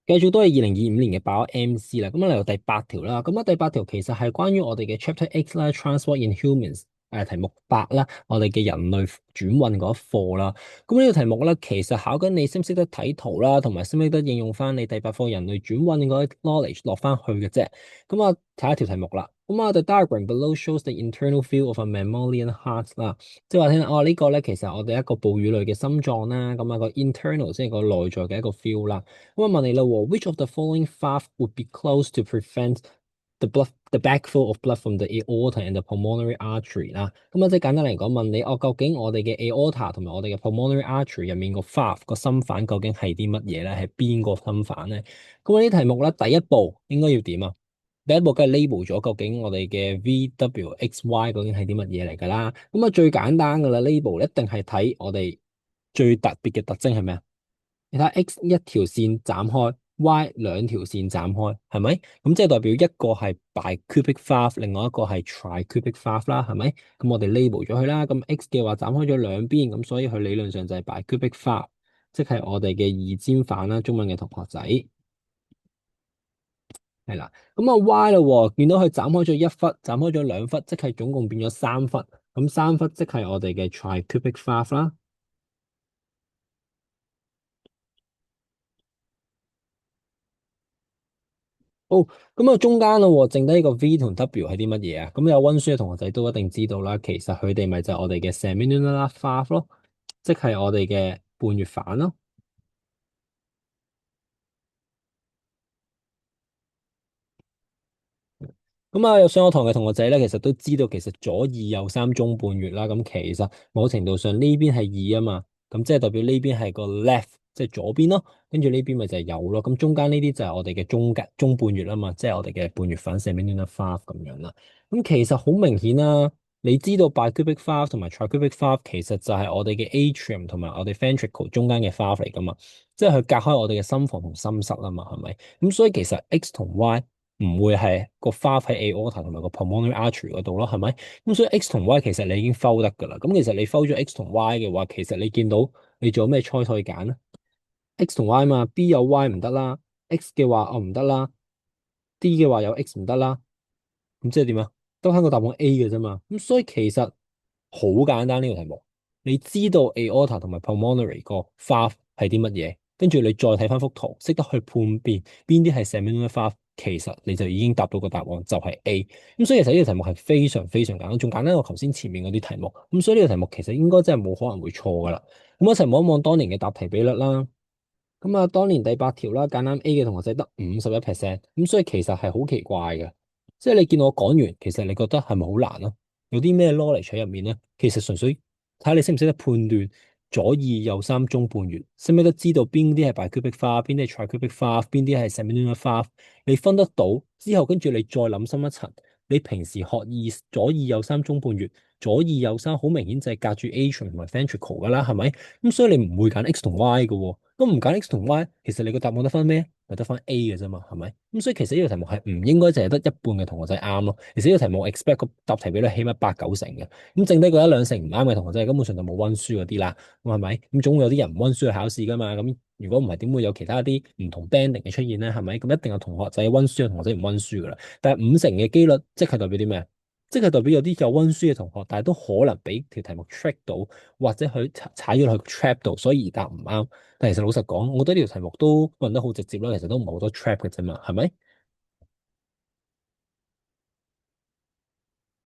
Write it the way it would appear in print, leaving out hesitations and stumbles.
繼續都係2025年嘅爆 MC 啦，咁啊嚟到第八條啦，咁啊第八條其實係關於我哋嘅 Chapter X 啦，Transport in Humans 題目八啦，我哋嘅人類轉運嗰一課啦，咁呢個題目咧其實考緊你識唔識得睇圖啦，同埋識唔識得應用翻你第八課人類轉運嗰啲 knowledge 落翻去嘅啫，咁啊睇一條題目啦，咁啊 the diagram below shows the internal field of a mammalian heart 啦。即係話聽呢個咧，其實我哋一個哺乳類嘅心臟啦，咁啊個 internal 即係個內在嘅一個 feel 啦。咁啊問你啦喎，which of the following valve would be closed to prevent the backflow of blood from the aorta and the pulmonary artery 啦？咁啊即係簡單嚟講，問你究竟我哋嘅 aorta 同埋我哋嘅 pulmonary artery 入面個 valve 個心瓣究竟係啲乜嘢咧？係邊個心瓣咧？咁啊啲題目咧，第一步應該要點啊？第一步梗係 label 咗究竟我哋嘅 VWXY 究竟係啲乜嘢嚟㗎啦？咁啊最簡單㗎啦，label 一定係睇我哋最特別嘅特徵係咩啊？你睇下 X 一條線斬開，Y 兩條線斬開，係咪？咁即係代表一個係 bicubic valve，另外一個係 tricubic valve 啦，係咪？咁我哋 label 咗佢啦。咁 X 嘅話斬開咗兩邊，咁所以佢理論上就係 bicubic valve，即係我哋嘅二尖瓣啦。中文嘅同學仔係啦。咁啊 Y 啦喎，見到佢斬開咗一忽，斬開咗兩忽，即係總共變咗三忽。咁三忽即係我哋嘅 tricubic valve 啦。好，咁啊中間咯，剩低呢個 V 同 W 係啲乜嘢啊？咁有溫書嘅同學仔都一定知道啦。其實佢哋咪就係我哋嘅 semilunar valve 咯，即係我哋嘅半月瓣咯。咁啊，有上過堂嘅同學仔咧，其實都知道其實左二右三中半月啦。咁其實某程度上呢邊係二啊嘛，咁即係代表呢邊係個 left，即係左邊咯。跟住呢邊咪就係右咯。咁中間呢啲就係我哋嘅中半月啊嘛，即係我哋嘅半月份 semilunar valve 咁樣啦。咁其實好明顯啦，你知道 bicubic valve 同埋 tricubic valve 其實就係我哋嘅 atrium 同埋我哋 ventricle 中間嘅 valve 嚟噶嘛，即係佢隔開我哋嘅心房同心室啊嘛，係咪？咁所以其實 X 同 Y 唔會係個 valve 喺 aorta 同埋個 pulmonary artery 嗰度咯，係咪？咁所以 X 同 Y 其實你已經 fold 得噶啦。咁其實你 fold 咗 X 同 Y 嘅話，其實你見到你仲有咩 choice 可以揀咧？X 同 Y 嘛，B 有 Y 唔得啦，X 嘅話唔得啦，D 嘅話有 X 唔得啦。咁即係點啊？得翻個答案 A 嘅啫嘛。咁所以其實好簡單呢個題目，你知道 aorta 同埋 pulmonary 個 valve 係啲乜嘢，跟住你再睇翻幅圖，識得去判別邊啲係 semilunar valve，其實你就已經答到個答案就係 A。咁所以其實呢個題目係非常非常簡單，仲簡單過頭先前面嗰啲題目。咁所以呢個題目其實應該真係冇可能會錯噶啦。咁一齊望一望當年嘅答題比率啦。咁啊，當年第八條啦，揀啱 A 嘅同學仔得51%，咁所以其實係好奇怪嘅，即係你見我講完，其實你覺得係咪好難咯？有啲咩 knowledge 喺入面咧？其實純粹睇下你識唔識得判斷左二右三中半月，識唔識得知道邊啲係 bicubic valve，邊啲係 tricubic valve，邊啲係 semilunar valve，你分得到之後，跟住你再諗深一層，你平時學左二右三中半月，左二右三好明顯就係隔住 atrium 同埋 ventricle 噶啦，係咪？咁所以你唔會揀 X 同 Y 嘅喎。咁唔揀 X 同 Y，其實你個答案得翻咩？咪得翻 A 嘅啫嘛，係咪？咁所以其實呢個題目係唔應該淨係得一半嘅同學仔啱咯。其實呢個題目我 expect 個答題比率起碼8、9成嘅。咁剩低嗰一兩成唔啱嘅同學仔根本上就冇溫書嗰啲啦。咁係咪？咁總會有啲人唔溫書去考試噶嘛。咁如果唔係，點會有其他啲唔同 banding 嘅出現咧？係咪？咁一定有同學仔溫書，有同學仔唔溫書噶啦。但係5成嘅機率，即係代表啲咩？即係代表有啲有溫書嘅同學，但係都可能俾條題目 trick 到，或者佢踩咗落去 trap 度，所以而答唔啱。但其實老實講，我覺得呢條題目都問得好直接啦，其實都唔係好多 trap 嘅啫嘛，係咪？